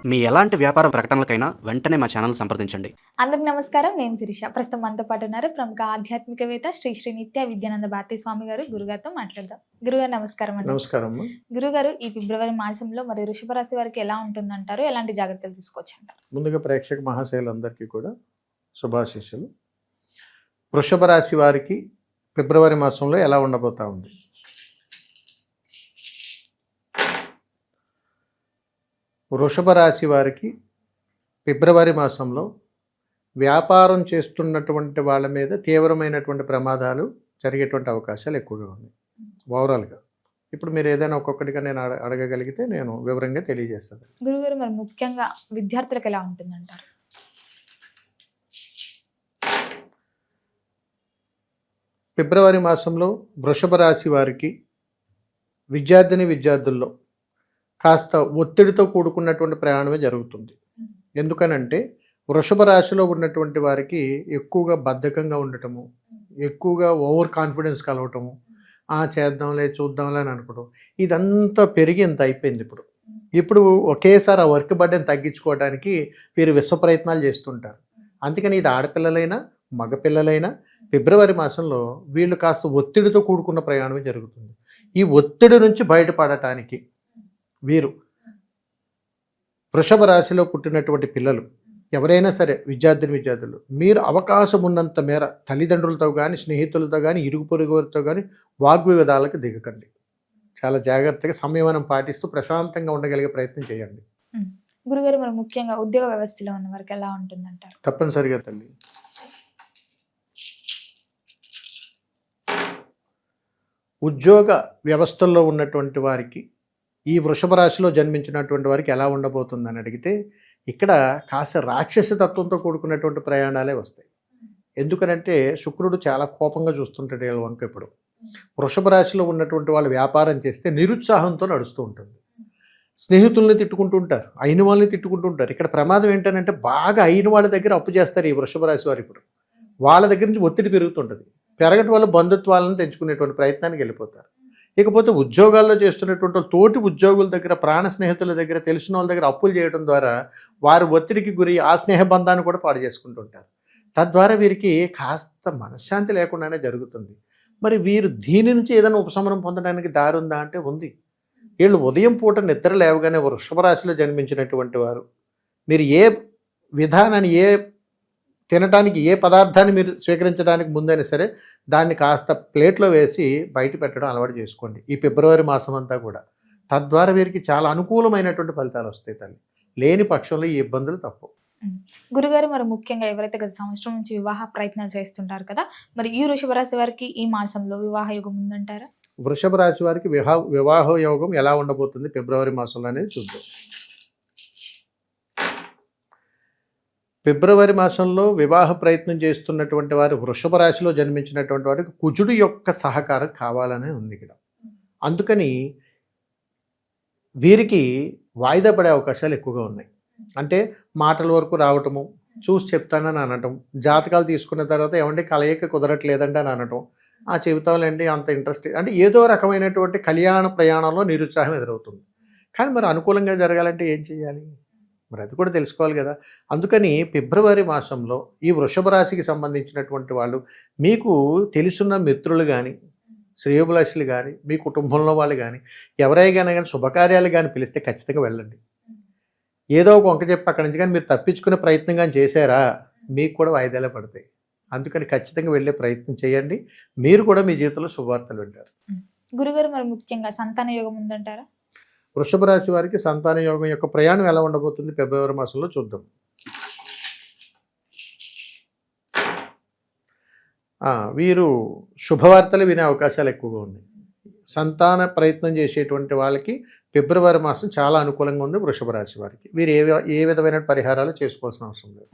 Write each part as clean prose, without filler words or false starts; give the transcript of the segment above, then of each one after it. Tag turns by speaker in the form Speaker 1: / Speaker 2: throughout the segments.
Speaker 1: మీ ఎలాంటి వ్యాపార ప్రకటనలకైనా వెంటనే మా ఛానల్ సంప్రదించండి.
Speaker 2: అందరికి నమస్కారం. నేను శిరీష. ప్రస్తుతం మనతో పాటు ఉన్నారు ప్రముఖ ఆధ్యాత్మికవేత్త శ్రీ శ్రీ నిత్య విద్యానంద భారతీ స్వామి గారు. గురుగారితో మాట్లాడదాం. గురుగారు నమస్కారం అండి.
Speaker 3: నమస్కారం.
Speaker 2: గురుగారు, ఈ ఫిబ్రవరి మాసంలో మరి వృషభ రాశి వారికి ఎలా ఉంటుందంటారు? ఎలాంటి జాగ్రత్తలు తీసుకోవచ్చు అంటారు?
Speaker 3: ముందుగా ప్రేక్షక మహాశయులందరికీ కూడా శుభాశీస్సులు. వృషభ రాశి వారికి ఫిబ్రవరి మాసంలో ఎలా ఉండబోతా ఉంది? వృషభ రాశి వారికి ఫిబ్రవరి మాసంలో వ్యాపారం చేస్తున్నటువంటి వాళ్ళ మీద తీవ్రమైనటువంటి ప్రమాదాలు జరిగేటువంటి అవకాశాలు ఎక్కువగా ఉన్నాయి ఓవరాల్గా. ఇప్పుడు మీరు ఏదైనా ఒక్కొక్కటిగా నేను అడగగలిగితే నేను వివరంగా తెలియజేస్తాను.
Speaker 2: గురుగారు, మరి ముఖ్యంగా విద్యార్థులకు ఎలా ఉంటుందంటారు?
Speaker 3: ఫిబ్రవరి మాసంలో వృషభ రాశి వారికి విద్యార్థుల్లో కాస్త ఒత్తిడితో కూడుకున్నటువంటి ప్రయాణమే జరుగుతుంది. ఎందుకనంటే వృషభ రాశిలో ఉన్నటువంటి వారికి ఎక్కువగా బద్ధకంగా ఉండటము, ఎక్కువగా ఓవర్ కాన్ఫిడెన్స్ కలవటము, చేద్దాంలే చూద్దాంలే అని అనుకోవడం, ఇదంతా పెరిగి ఇంత అయిపోయింది. ఇప్పుడు ఒకేసారి ఆ వర్క్ బర్డెన్ తగ్గించుకోవడానికి వీరు విశ్వ ప్రయత్నాలు చేస్తుంటారు. అందుకని ఇది ఆడపిల్లలైనా మగపిల్లలైనా ఫిబ్రవరి మాసంలో వీళ్ళు కాస్త ఒత్తిడితో కూడుకున్న ప్రయాణమే జరుగుతుంది. ఈ ఒత్తిడి నుంచి బయటపడటానికి వీరు వృషభ రాశిలో పుట్టినటువంటి పిల్లలు ఎవరైనా సరే విద్యార్థులు మీరు అవకాశం ఉన్నంత మేర తల్లిదండ్రులతో కానీ స్నేహితులతో కానీ ఇరుగు పొరుగు వారితో కానీ వాగ్వివాదాలకు దిగకండి. చాలా జాగ్రత్తగా సంయమనం పాటిస్తూ ప్రశాంతంగా ఉండగలిగే ప్రయత్నం చేయండి.
Speaker 2: గురుగారు, మరి ముఖ్యంగా ఉద్యోగ వ్యవస్థలో ఉన్న వారికి ఎలా ఉంటుందంటారు?
Speaker 3: తప్పనిసరిగా తల్లి, ఉద్యోగ వ్యవస్థల్లో ఉన్నటువంటి వారికి ఈ వృషభ రాశిలో జన్మించినటువంటి వారికి ఎలా ఉండబోతుందని అడిగితే ఇక్కడ కాస్త రాక్షస తత్వంతో కూడుకున్నటువంటి ప్రయాణాలే వస్తాయి. ఎందుకనంటే శుక్రుడు చాలా కోపంగా చూస్తుంటాడు వీళ్ళ వంక. ఇప్పుడు వృషభ రాశిలో ఉన్నటువంటి వాళ్ళు వ్యాపారం చేస్తే నిరుత్సాహంతో నడుస్తూ ఉంటుంది. స్నేహితుల్ని తిట్టుకుంటూ ఉంటారు, అయిన వాళ్ళని తిట్టుకుంటూ ఉంటారు. ఇక్కడ ప్రమాదం ఏంటంటే బాగా అయిన వాళ్ళ దగ్గర అప్పు చేస్తారు ఈ వృషభ రాశి వారు. ఇప్పుడు వాళ్ళ దగ్గర నుంచి ఒత్తిడి పెరుగుతుంటుంది. పెరగటం వల్ల బంధుత్వాలను తెంచుకునేటువంటి ప్రయత్నానికి వెళ్ళిపోతారు. ఇకపోతే ఉద్యోగాల్లో చేస్తున్నటువంటి తోటి ఉద్యోగుల దగ్గర, ప్రాణ స్నేహితుల దగ్గర, తెలిసిన వాళ్ళ దగ్గర అప్పులు చేయడం ద్వారా వారు ఒత్తిడికి గురి ఆ స్నేహబంధాన్ని కూడా పాడు చేసుకుంటుంటారు. తద్వారా వీరికి కాస్త మనశ్శాంతి లేకుండానే జరుగుతుంది. మరి వీరు దీని నుంచి ఏదైనా ఉపశమనం పొందడానికి దారి ఉందా అంటే ఉంది. వీళ్ళు ఉదయం పూట నిద్ర లేవగానే వృషభ రాశిలో జన్మించినటువంటి వారు మీరు ఏ విధానాన్ని, తినటానికి ఏ పదార్థాన్ని మీరు స్వీకరించడానికి ముందైనా సరే దాన్ని కాస్త ప్లేట్లో వేసి బయట పెట్టడం అలవాటు చేసుకోండి ఈ ఫిబ్రవరి మాసం అంతా కూడా. తద్వారా వీరికి చాలా అనుకూలమైనటువంటి ఫలితాలు వస్తాయి తల్లి. లేని పక్షంలో ఈ ఇబ్బందులు తప్పు.
Speaker 2: గురుగారు, మరి ముఖ్యంగా ఎవరైతే గత సంవత్సరం నుంచి వివాహ ప్రయత్నాలు చేస్తుంటారు కదా, మరి ఈ వృషభ రాశి వారికి ఈ మాసంలో వివాహ యోగం ఉందంటారా?
Speaker 3: వృషభ రాశి వారికి వివాహ యోగం ఎలా ఉండబోతుంది ఫిబ్రవరి మాసంలో అనేది చూద్దాం. ఫిబ్రవరి మాసంలో వివాహ ప్రయత్నం చేస్తున్నటువంటి వారు వృషభ రాశిలో జన్మించినటువంటి వారికి కుజుడు యొక్క సహకారం కావాలనే ఉంది ఇక్కడ. అందుకని వీరికి వాయిదా పడే అవకాశాలు ఎక్కువగా ఉన్నాయి. అంటే మాటల వరకు రావటము, చూసి చెప్తానని అనటం, జాతకాలు తీసుకున్న తర్వాత ఏమంటే కలయిక కుదరట్లేదండి అని అనటం, చెబుతాంలేండి అంత ఇంట్రెస్ట్, అంటే ఏదో రకమైనటువంటి కళ్యాణ ప్రయాణంలో నిరుత్సాహం ఎదురవుతుంది. కానీ మరి అనుకూలంగా జరగాలంటే ఏం చేయాలి? మరి అది కూడా తెలుసుకోవాలి కదా. అందుకని ఫిబ్రవరి మాసంలో ఈ వృషభ రాశికి సంబంధించినటువంటి వాళ్ళు మీకు తెలుసున్న మిత్రులు కానీ, శ్రేయోభిలాషులు కానీ, మీ కుటుంబంలో వాళ్ళు కానీ ఎవరైనా కానీ శుభకార్యాలు కానీ పిలిస్తే ఖచ్చితంగా వెళ్ళండి. ఏదో ఒక వంక చెప్పి అక్కడి నుంచి కానీ మీరు తప్పించుకునే ప్రయత్నం కానీ చేశారా మీకు కూడా వాయిదాలే పడతాయి. అందుకని ఖచ్చితంగా వెళ్ళే ప్రయత్నం చేయండి. మీరు కూడా మీ జీవితంలో శుభవార్తలు వింటారు.
Speaker 2: గురుగారు, మరి ముఖ్యంగా సంతాన యోగం ఉందంటారా?
Speaker 3: వృషభ రాశి వారికి సంతాన యోగం యొక్క ప్రయాణం ఎలా ఉండబోతుంది ఫిబ్రవరి మాసంలో చూద్దాం. వీరు శుభవార్తలు వినే అవకాశాలు ఎక్కువగా ఉన్నాయి. సంతాన ప్రయత్నం చేసేటువంటి వాళ్ళకి ఫిబ్రవరి మాసం చాలా అనుకూలంగా ఉంది వృషభ రాశి వారికి. వీరు ఏ విధమైన పరిహారాలు చేసుకోవాల్సిన అవసరం లేదు.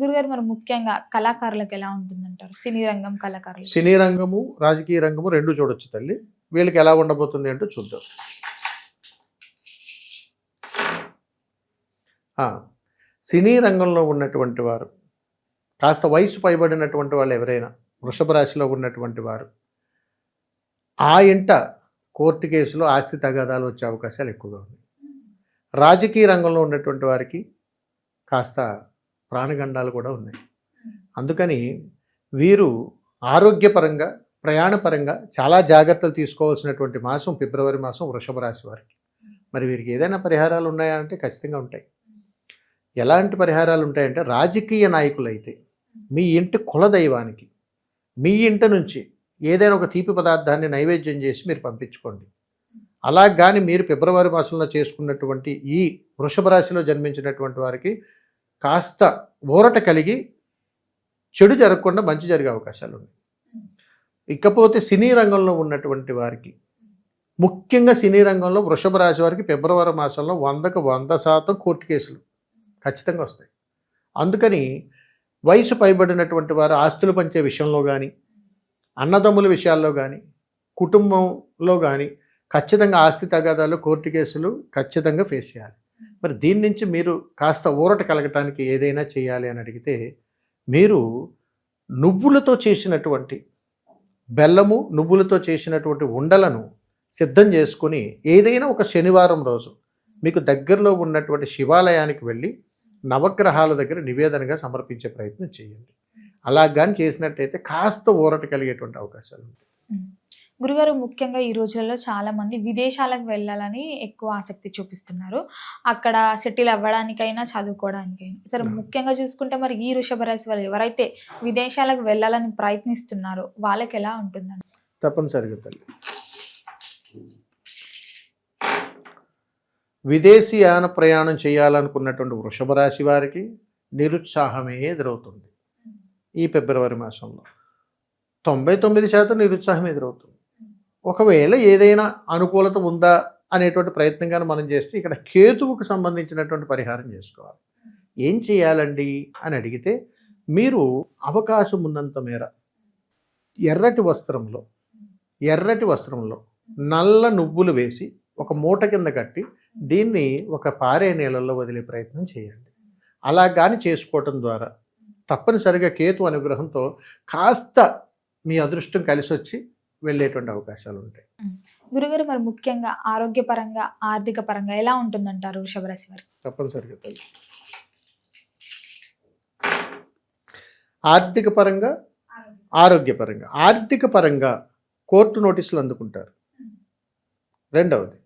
Speaker 2: గురుగారు, మరి ముఖ్యంగా కళాకారులకు ఎలా ఉంటుందంటారు? సినీ రంగం కళాకారులు,
Speaker 3: సినీ రంగము రాజకీయ రంగము రెండు చూడొచ్చు తల్లి. వీళ్ళకి ఎలా ఉండబోతుంది అంటూ చూద్దాం. సినీ రంగంలో ఉన్నటువంటి వారు, కాస్త వయసు పైబడినటువంటి వాళ్ళు ఎవరైనా వృషభ రాశిలో ఉన్నటువంటి వారు ఆ ఇంట కోర్టు కేసులో ఆస్తి తగాదాలు వచ్చే అవకాశాలు ఎక్కువగా ఉన్నాయి. రాజకీయ రంగంలో ఉన్నటువంటి వారికి కాస్త ప్రాణగండాలు కూడా ఉన్నాయి. అందుకని వీరు ఆరోగ్యపరంగా ప్రయాణపరంగా చాలా జాగ్రత్తలు తీసుకోవాల్సినటువంటి మాసం ఫిబ్రవరి మాసం వృషభ రాశి వారికి. మరి వీరికి ఏదైనా పరిహారాలు ఉన్నాయా అంటే ఖచ్చితంగా ఉంటాయి. ఎలాంటి పరిహారాలు ఉంటాయంటే, రాజకీయ నాయకులైతే మీ ఇంటి కులదైవానికి మీ ఇంటి నుంచి ఏదైనా ఒక తీపి పదార్థాన్ని నైవేద్యం చేసి మీరు పంపించుకోండి. అలా కానీ మీరు ఫిబ్రవరి మాసంలో చేసుకున్నటువంటి ఈ వృషభ రాశిలో జన్మించినటువంటి వారికి కాస్త ఊరట కలిగి చెడు జరగకుండా మంచి జరిగే అవకాశాలు ఉన్నాయి. ఇకపోతే సినీ రంగంలో ఉన్నటువంటి వారికి, ముఖ్యంగా సినీ రంగంలో వృషభ రాశి వారికి ఫిబ్రవరి మాసంలో 100కు 100% కోర్టు కేసులు ఖచ్చితంగా వస్తాయి. అందుకని వయసు పైబడినటువంటి వారు ఆస్తులు పంచే విషయంలో కానీ, అన్నదమ్ముల విషయాల్లో కానీ, కుటుంబంలో కానీ ఖచ్చితంగా ఆస్తి తగాదాలు, కోర్టు కేసులు ఖచ్చితంగా ఫేస్ చేయాలి. మరి దీని నుంచి మీరు కాస్త ఊరట కలగటానికి ఏదైనా చేయాలి అని అడిగితే, మీరు నువ్వులతో చేసినటువంటి బెల్లము నువ్వులతో చేసినటువంటి ఉండలను సిద్ధం చేసుకుని ఏదైనా ఒక శనివారం రోజు మీకు దగ్గరలో ఉన్నటువంటి శివాలయానికి వెళ్ళి నవగ్రహాల దగ్గర నివేదనగా సమర్పించే ప్రయత్నం చేయండి. అలా కానీ చేసినట్టయితే కాస్త ఊరట కలిగేటువంటి అవకాశాలు ఉంటాయి.
Speaker 2: గురుగారు, ముఖ్యంగా ఈ రోజులలో చాలా మంది విదేశాలకు వెళ్ళాలని ఎక్కువ ఆసక్తి చూపిస్తున్నారు. అక్కడ సెటిల్ అవ్వడానికైనా చదువుకోవడానికైనా సరే. ముఖ్యంగా చూసుకుంటే మరి ఈ వృషభ రాశి వాళ్ళు ఎవరైతే విదేశాలకు వెళ్ళాలని ప్రయత్నిస్తున్నారో వాళ్ళకి ఎలా ఉంటుందండి?
Speaker 3: తప్పనిసరిగా తల్లి, విదేశీయాన ప్రయాణం చేయాలనుకున్నటువంటి వృషభ రాశి వారికి నిరుత్సాహమే ఎదురవుతుంది. ఈ ఫిబ్రవరి మాసంలో 99% నిరుత్సాహం ఎదురవుతుంది. ఒకవేళ ఏదైనా అనుకూలత ఉందా అనేటువంటి ప్రయత్నం కానీ మనం చేస్తే, ఇక్కడ కేతువుకు సంబంధించినటువంటి పరిహారం చేసుకోవాలి. ఏం చేయాలండి అని అడిగితే, మీరు అవకాశం ఉన్నంత మేర ఎర్రటి వస్త్రంలో నల్ల నువ్వులు వేసి ఒక మూట కింద కట్టి దీన్ని ఒక పారే నీళ్ళల్లో వదిలే ప్రయత్నం చేయండి. అలా కానీ చేసుకోవటం ద్వారా తప్పనిసరిగా కేతు అనుగ్రహంతో కాస్త మీ అదృష్టం కలిసి వచ్చి వెళ్ళేటువంటి అవకాశాలు ఉంటాయి.
Speaker 2: గురుగారు, మరి ముఖ్యంగా ఆరోగ్యపరంగా ఆర్థిక పరంగా ఎలా ఉంటుందంటారు వృషభ రాశి వారికి?
Speaker 3: తప్పనిసరిగా తల్లి, ఆర్థిక పరంగా కోర్టు నోటీసులు అందుకుంటారు. రెండవది,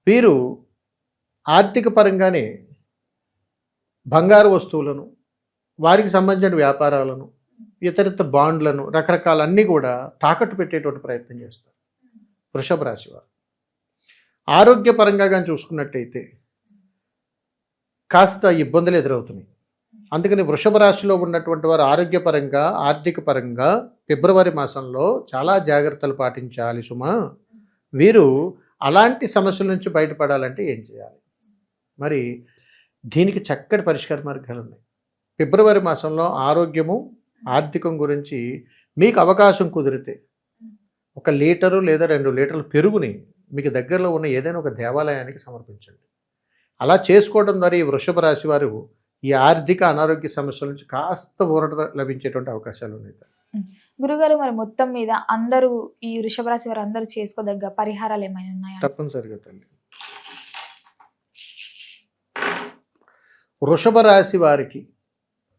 Speaker 3: వీరు ఆర్థిక పరంగానే బంగారు వస్తువులను, వారికి సంబంధించిన వ్యాపారాలను, ఇతరిత బాండ్లను, రకరకాలన్నీ కూడా తాకట్టు పెట్టేటువంటి ప్రయత్నం చేస్తారు వృషభ రాశి వారు. ఆరోగ్యపరంగా కానీ చూసుకున్నట్టయితే కాస్త ఇబ్బందులు ఎదురవుతున్నాయి. అందుకని వృషభ రాశిలో ఉన్నటువంటి వారు ఆరోగ్యపరంగా ఆర్థిక పరంగా ఫిబ్రవరి మాసంలో చాలా జాగ్రత్తలు పాటించాలి సుమా. వీరు అలాంటి సమస్యల నుంచి బయటపడాలంటే ఏం చేయాలి? మరి దీనికి చక్కటి పరిష్కార మార్గాలు ఉన్నాయి. ఫిబ్రవరి మాసంలో ఆరోగ్యము ఆర్థికం గురించి మీకు అవకాశం కుదిరితే 1 లీటరు లేదా 2 లీటర్ల పెరుగుని మీకు దగ్గరలో ఉన్న ఏదైనా ఒక దేవాలయానికి సమర్పించండి. అలా చేసుకోవడం ద్వారా ఈ వృషభ రాశి వారు ఈ ఆర్థిక అనారోగ్య సమస్యల నుంచి కాస్త ఊరట లభించేటువంటి అవకాశాలు ఉన్నాయి.
Speaker 2: గురుగారు, మరి మొత్తం మీద అందరూ ఈ వృషభ రాశి వారు అందరూ చేసుకోదగ్గ పరిహారాలు ఏమైనా ఉన్నాయా?
Speaker 3: తప్పనిసరిగా తల్లి, వృషభ రాశి వారికి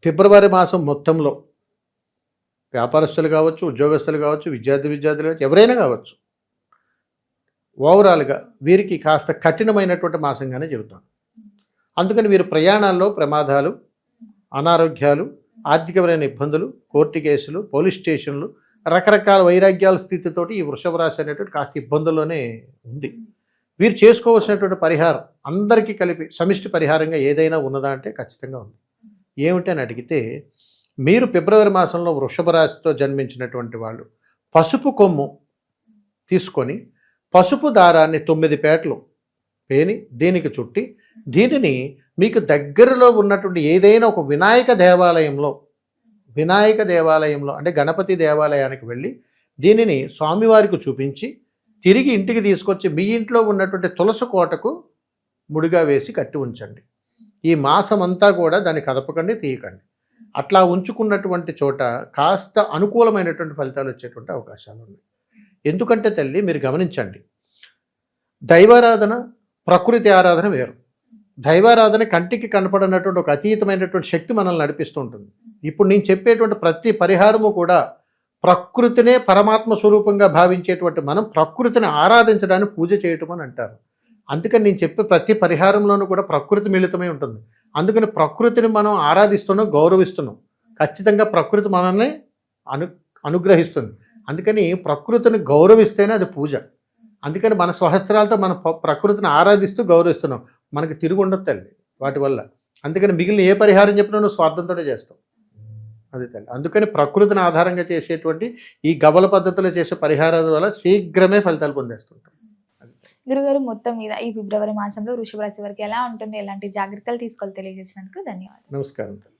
Speaker 3: ఫిబ్రవరి మాసం మొత్తంలో వ్యాపారస్తులు కావచ్చు, ఉద్యోగస్తులు కావచ్చు, విద్యార్థులు కావచ్చు, ఎవరైనా కావచ్చు, ఓవరాల్గా వీరికి కాస్త కఠినమైనటువంటి మాసంగానే చెబుతాను. అందుకని వీరు ప్రయాణాల్లో ప్రమాదాలు, అనారోగ్యాలు, ఆర్థికమైన ఇబ్బందులు, కోర్టు కేసులు, పోలీస్ స్టేషన్లు, రకరకాల వైరాగ్యాల స్థితితోటి ఈ వృషభ రాశి అనేటువంటి కాస్త ఇబ్బందుల్లోనే ఉంది. వీరు చేసుకోవాల్సినటువంటి పరిహారం అందరికీ కలిపి సమిష్టి పరిహారంగా ఏదైనా ఉన్నదా అంటే ఖచ్చితంగా ఉంది. ఏమిటి అని అడిగితే, మీరు ఫిబ్రవరి మాసంలో వృషభ రాశితో జన్మించినటువంటి వాళ్ళు పసుపు కొమ్ము తీసుకొని పసుపు దారాన్ని 9 పేటలు పేని దీనికి చుట్టి, దీనిని మీకు దగ్గరలో ఉన్నటువంటి ఏదైనా ఒక వినాయక దేవాలయంలో అంటే గణపతి దేవాలయానికి వెళ్ళి దీనిని స్వామివారికి చూపించి తిరిగి ఇంటికి తీసుకొచ్చి మీ ఇంట్లో ఉన్నటువంటి తులసి కోటకు ముడిగా వేసి కట్టి ఉంచండి. ఈ మాసం అంతా కూడా దాన్ని కదపకండి, తీయకండి. అట్లా ఉంచుకున్నటువంటి చోట కాస్త అనుకూలమైనటువంటి ఫలితాలు వచ్చేటువంటి అవకాశాలు ఉన్నాయి. ఎందుకంటే తల్లి, మీరు గమనించండి, దైవారాధన, ప్రకృతి ఆరాధన వేరు. దైవారాధన కంటికి కనపడనటువంటి ఒక అతీతమైనటువంటి శక్తి మనల్ని నడిపిస్తూ ఉంటుంది. ఇప్పుడు నేను చెప్పేటువంటి ప్రతి పరిహారము కూడా ప్రకృతినే పరమాత్మ స్వరూపంగా భావించేటువంటి మనం ప్రకృతిని ఆరాధించడానికి పూజ చేయటం అని అంటారు. అందుకని నేను చెప్పే ప్రతి పరిహారంలోనూ కూడా ప్రకృతి మిళితమై ఉంటుంది. అందుకని ప్రకృతిని మనం ఆరాధిస్తున్నాం, గౌరవిస్తున్నాం. ఖచ్చితంగా ప్రకృతి మనల్ని అనుగ్రహిస్తుంది. అందుకని ప్రకృతిని గౌరవిస్తేనే అది పూజ. అందుకని మన స్వహస్త్రాలతో మన ప్రకృతిని ఆరాధిస్తూ గౌరవిస్తున్నాం. మనకి తిరుగు ఉండదు తల్లి వాటి వల్ల. అందుకని మిగిలిన ఏ పరిహారం చెప్పినా నువ్వు స్వార్థంతో చేస్తావు. అది తల్లి. అందుకని ప్రకృతిని ఆధారంగా చేసేటువంటి ఈ గవ్వల పద్ధతిలో చేసే పరిహారాల వల్ల శీఘ్రమే ఫలితాలు పొందేస్తుంటాం.
Speaker 2: గురుగారు, మొత్తం మీద ఈ ఫిబ్రవరి మాసంలో వృషభ రాశి వారికి ఎలా ఉంటుంది, ఎలాంటి జాగ్రత్తలు తీసుకోవాలి తెలియజేసినందుకు ధన్యవాదాలు.
Speaker 3: నమస్కారం తల్లి.